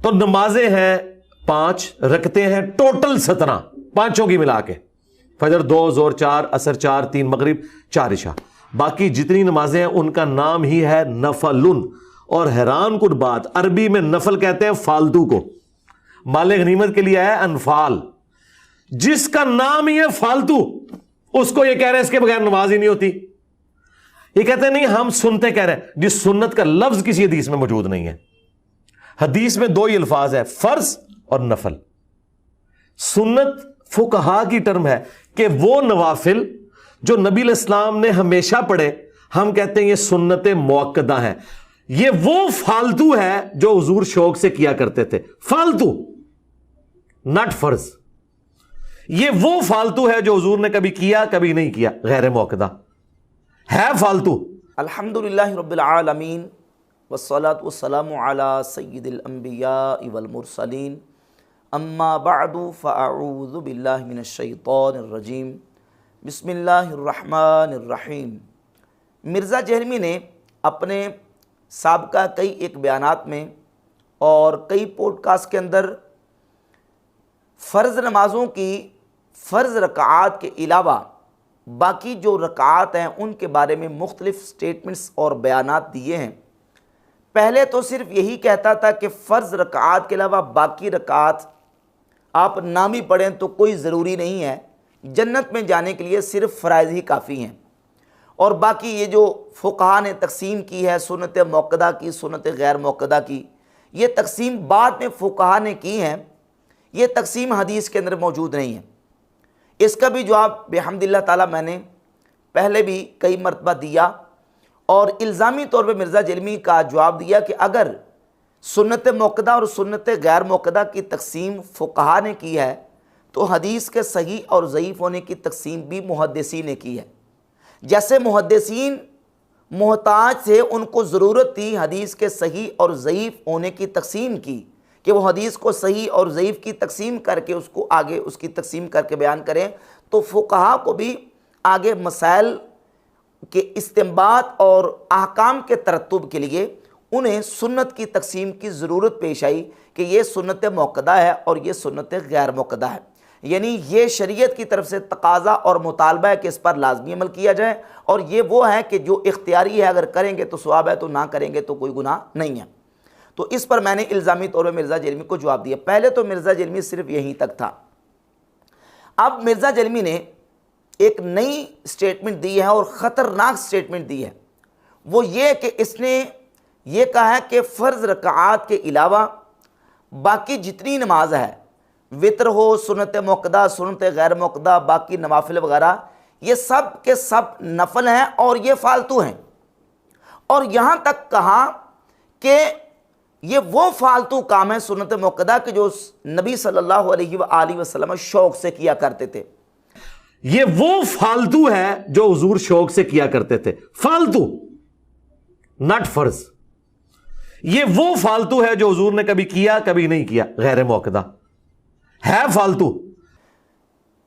تو نمازیں ہیں 5 رکھتے ہیں ٹوٹل 17 پانچوں کی ملا کے، فجر 2 ظہر 4 عصر 4 3 مغرب 4 عشاء، باقی جتنی نمازیں ہیں ان کا نام ہی ہے نفلن۔ اور حیران کن بات، عربی میں نفل کہتے ہیں فالتو کو، مال غنیمت کے لیے ہے انفال، جس کا نام ہی ہے فالتو اس کو یہ کہہ رہے ہیں اس کے بغیر نماز ہی نہیں ہوتی۔ یہ کہتے ہیں نہیں ہم سنتے کہہ رہے ہیں، جس سنت کا لفظ کسی حدیث میں موجود نہیں ہے۔ حدیث میں 2 ہی الفاظ ہے، فرض اور نفل۔ سنت فقہا کی ٹرم ہے کہ وہ نوافل جو نبی علیہ السلام نے ہمیشہ پڑھے، ہم کہتے ہیں یہ سنت موقدہ ہے۔ یہ وہ فالتو ہے جو حضور شوق سے کیا کرتے تھے، فالتو ناٹ فرض۔ یہ وہ فالتو ہے جو حضور نے کبھی کیا کبھی نہیں کیا، غیر موقدہ ہے فالتو۔ الحمدللہ رب العالمین والصلاة والسلام علی سید الانبیاء والمرسلین، اما بعد فاعوذ باللہ من الشیطان الرجیم، بسم اللہ الرحمن الرحیم۔ مرزا جہلمی نے اپنے سابقہ کئی ایک بیانات میں اور کئی پوڈ کاسٹ کے اندر فرض نمازوں کی فرض رکعات کے علاوہ باقی جو رکعات ہیں ان کے بارے میں مختلف سٹیٹمنٹس اور بیانات دیے ہیں۔ پہلے تو صرف یہی کہتا تھا کہ فرض رکعات کے علاوہ باقی رکعات آپ نام ہی پڑھیں تو کوئی ضروری نہیں ہے، جنت میں جانے کے لیے صرف فرائض ہی کافی ہیں۔ اور باقی یہ جو فقہا نے تقسیم کی ہے سنت موقدہ کی، سنت غیر موقدہ کی، یہ تقسیم بعد میں فقہا نے کی ہیں، یہ تقسیم حدیث کے اندر موجود نہیں ہے۔ اس کا بھی جواب بحمداللہ تعالیٰ میں نے پہلے بھی کئی مرتبہ دیا، اور الزامی طور پہ مرزا جہلمی کا جواب دیا کہ اگر سنت موقدہ اور سنت غیر موقدہ کی تقسیم فقہا نے کی ہے تو حدیث کے صحیح اور ضعیف ہونے کی تقسیم بھی محدثین نے کی ہے۔ جیسے محدثین محتاج تھے، ان کو ضرورت تھی حدیث کے صحیح اور ضعیف ہونے کی تقسیم کی، کہ وہ حدیث کو صحیح اور ضعیف کی تقسیم کر کے اس کو آگے اس کی تقسیم کر کے بیان کریں، تو فقہا کو بھی آگے مسائل کے استنباط اور احکام کے ترتب کے لیے انہیں سنت کی تقسیم کی ضرورت پیش آئی کہ یہ سنت موقدہ ہے اور یہ سنت غیر موقدہ ہے۔ یعنی یہ شریعت کی طرف سے تقاضا اور مطالبہ ہے کہ اس پر لازمی عمل کیا جائے، اور یہ وہ ہے کہ جو اختیاری ہے، اگر کریں گے تو ثواب ہے، تو نہ کریں گے تو کوئی گناہ نہیں ہے۔ تو اس پر میں نے الزامی طور پہ مرزا جہلمی کو جواب دیا۔ پہلے تو مرزا جہلمی صرف یہیں تک تھا۔ اب مرزا جہلمی نے ایک نئی سٹیٹمنٹ دی ہے اور خطرناک سٹیٹمنٹ دی ہے، وہ یہ کہ اس نے یہ کہا ہے کہ فرض رکعات کے علاوہ باقی جتنی نماز ہے، وطر ہو، سنت موقدہ، سنت غیر موقدہ، باقی نوافل وغیرہ، یہ سب کے سب نفل ہیں اور یہ فالتو ہیں۔ اور یہاں تک کہا کہ یہ وہ فالتو کام ہے سنت موقدہ کہ جو نبی صلی اللہ علیہ وآلہ وسلم شوق سے کیا کرتے تھے۔ یہ وہ فالتو ہے جو حضور شوق سے کیا کرتے تھے، فالتو ناٹ فرض۔ یہ وہ فالتو ہے جو حضور نے کبھی کیا کبھی نہیں کیا، غیر موقدہ ہے فالتو۔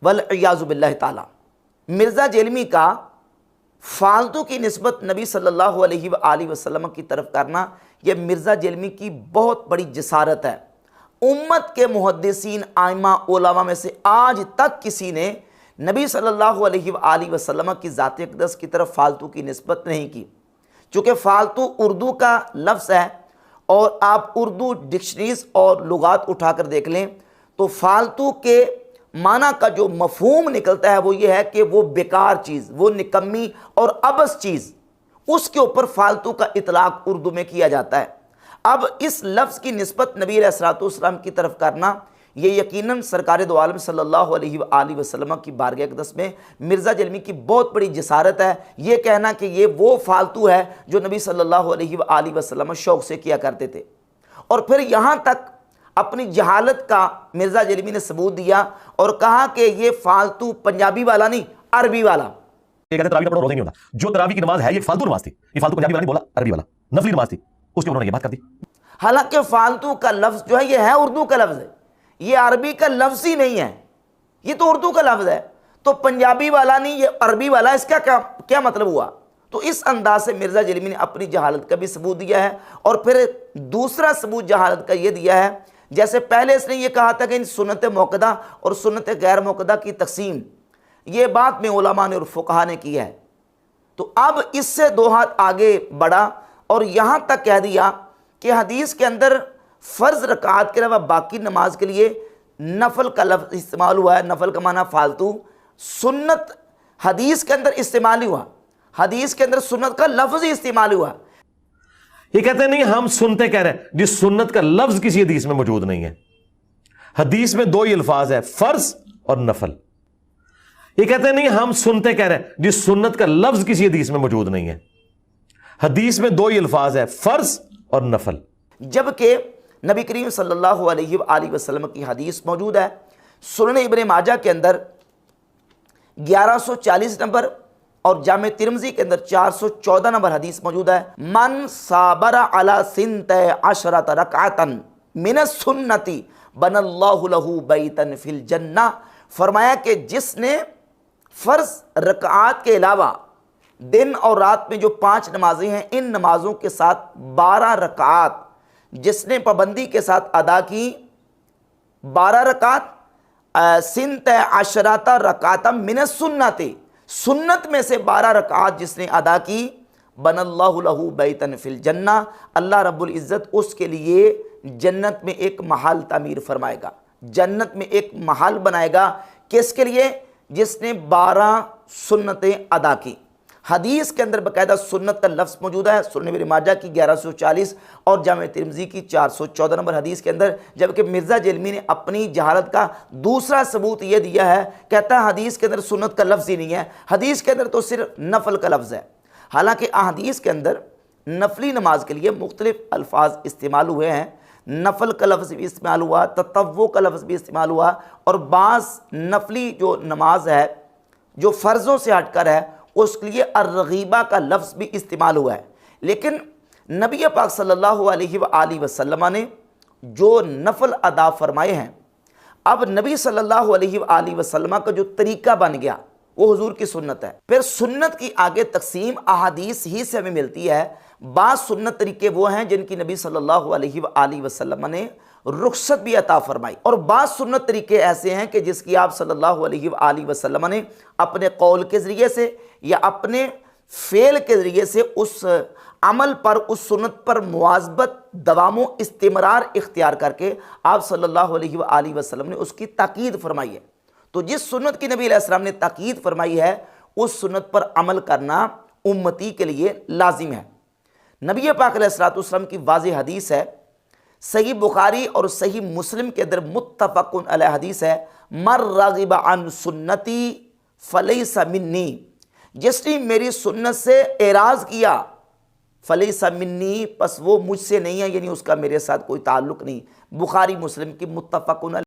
والعیاذ باللہ تعالی، مرزا جہلمی کا فالتو کی نسبت نبی صلی اللہ علیہ وآلہ وسلم کی طرف کرنا، یہ مرزا جہلمی کی بہت بڑی جسارت ہے۔ امت کے محدثین، ائمہ، علماء میں سے آج تک کسی نے نبی صلی اللہ علیہ وآلہ وسلم کی ذات اقدس کی طرف فالتو کی نسبت نہیں کی۔ چونکہ فالتو اردو کا لفظ ہے، اور آپ اردو ڈکشنریز اور لغات اٹھا کر دیکھ لیں تو فالتو کے معنی کا جو مفہوم نکلتا ہے وہ یہ ہے کہ وہ بیکار چیز، وہ نکمی اور عبث چیز، اس کے اوپر فالتو کا اطلاق اردو میں کیا جاتا ہے۔ اب اس لفظ کی نسبت نبی علیہ الصلوۃ والسلام کی طرف کرنا، یہ یقیناً سرکار دو عالم صلی اللہ علیہ وآلہ وسلم کی بارگاہ اقدس میں مرزا جہلمی کی بہت بڑی جسارت ہے، یہ کہنا کہ یہ وہ فالتو ہے جو نبی صلی اللہ علیہ وآلہ وسلم شوق سے کیا کرتے تھے۔ اور پھر یہاں تک اپنی جہالت کا مرزا جہلمی نے ثبوت دیا اور کہا کہ یہ فالتو پنجابی والا نہیں، عربی والا۔ یہ کہتے ہیں تراویح کا پڑھنا روزہ نہیں ہوتا، جو تراویح کی نماز ہے یہ فالتو نماز تھی، یہ فالتو پنجابی والا نہیں بولا، عربی والا نفلی نماز تھی، اس کے انہوں نے یہ بات کر دی۔ حالانکہ فالتو کا لفظ جو ہے یہ ہے اردو کا لفظ ہے، یہ عربی کا لفظ ہی نہیں ہے، یہ تو اردو کا لفظ ہے۔ تو پنجابی والا نہیں، یہ عربی والا، اس کا کیا مطلب ہوا؟ تو اس انداز سے مرزا جہلمی نے اپنی جہالت کا بھی ثبوت دیا ہے، اور پھر دوسرا ثبوت جہالت کا یہ دیا ہے جیسے پہلے اس نے یہ کہا تھا کہ ان سنت موقدہ اور سنت غیر موقدہ کی تقسیم یہ بات میں علماء نے اور فقہا نے کی ہے، تو اب اس سے 2 ہاتھ آگے بڑھا اور یہاں تک کہہ دیا کہ حدیث کے اندر فرض رکعات کے علاوہ باقی نماز کے لیے نفل کا لفظ استعمال ہوا ہے، نفل کا معنی فالتو، سنت حدیث کے اندر استعمال نہیں ہوا، حدیث کے اندر سنت کا لفظ ہی استعمال ہوا۔ یہ کہتے ہیں نہیں ہم سنتے کہہ رہے ہیں، جس سنت کا لفظ کسی حدیث میں موجود نہیں ہے۔ حدیث میں 2 ہی الفاظ ہیں، فرض اور نفل۔ یہ کہتے ہیں نہیں ہم سنتے کہہ رہے ہیں، جس سنت کا لفظ کسی حدیث میں موجود نہیں ہے۔ حدیث میں 2 ہی الفاظ ہیں، فرض اور نفل۔ جبکہ نبی کریم صلی اللہ علیہ وآلہ وسلم کی حدیث موجود ہے سنن ابن ماجہ کے اندر 1140 نمبر اور جامع ترمذی کے اندر 414 نمبر حدیث موجود ہے، من صابر علی 12 رکعتا من السنت بن اللہ لہ بیتا فی الجنہ، فرمایا کہ جس نے فرض رکعات کے علاوہ دن اور رات میں جو 5 نمازیں ہیں ان نمازوں کے ساتھ 12 رکعات جس نے پابندی کے ساتھ ادا کی، 12 رکعات 12 رکعتا من السنت، سنت میں سے 12 رکعات جس نے ادا کی، بن اللہ لہ بیتا فی الجنہ، اللہ رب العزت اس کے لیے جنت میں ایک محل تعمیر فرمائے گا، جنت میں ایک محل بنائے گا، کس کے لیے؟ جس نے 12 سنتیں ادا کی۔ حدیث کے اندر باقاعدہ سنت کا لفظ موجود ہے سنن ابن ماجہ کی 1140 اور جامع ترمذی کی 414 نمبر حدیث کے اندر، جبکہ مرزا جیلمی نے اپنی جہالت کا دوسرا ثبوت یہ دیا ہے، کہتا ہے حدیث کے اندر سنت کا لفظ ہی نہیں ہے، حدیث کے اندر تو صرف نفل کا لفظ ہے۔ حالانکہ احادیث کے اندر نفلی نماز کے لیے مختلف الفاظ استعمال ہوئے ہیں، نفل کا لفظ بھی استعمال ہوا، تطوع کا لفظ بھی استعمال ہوا، اور بعض نفلی جو نماز ہے جو فرضوں سے ہٹ کر ہے اس کے لیے الرغیبہ کا لفظ بھی استعمال ہوا ہے۔ لیکن نبی پاک صلی اللہ علیہ وآلہ وسلم نے جو نفل ادا فرمائے ہیں، اب نبی صلی اللہ علیہ وآلہ وسلم کا جو طریقہ بن گیا وہ حضور کی سنت ہے۔ پھر سنت کی آگے تقسیم احادیث ہی سے ہمیں ملتی ہے، بعض سنت طریقے وہ ہیں جن کی نبی صلی اللہ علیہ وآلہ وسلم نے رخصت بھی عطا فرمائی، اور بعض سنت طریقے ایسے ہیں کہ جس کی آپ صلی اللہ علیہ وآلہ وسلم نے اپنے قول کے ذریعے سے یا اپنے فعل کے ذریعے سے اس عمل پر، اس سنت پر مواظبت، دوام و استمرار اختیار کر کے آپ صلی اللہ علیہ وآلہ وسلم نے اس کی تاکید فرمائی ہے۔ تو جس سنت کی نبی علیہ السلام نے تاکید فرمائی ہے اس سنت پر عمل کرنا امتی کے لیے لازم ہے۔ نبی پاک علیہ السلام کی واضح حدیث ہے، صحیح بخاری اور صحیح مسلم کے اندر متفق علیہ حدیث ہے، من رغب عن سنتی فلیس منی، جس نے میری سنت سے اعراض کیا، فلیس منی، پس وہ مجھ سے نہیں ہے، یعنی اس کا میرے ساتھ کوئی تعلق نہیں۔ بخاری مسلم کی متفق علیہ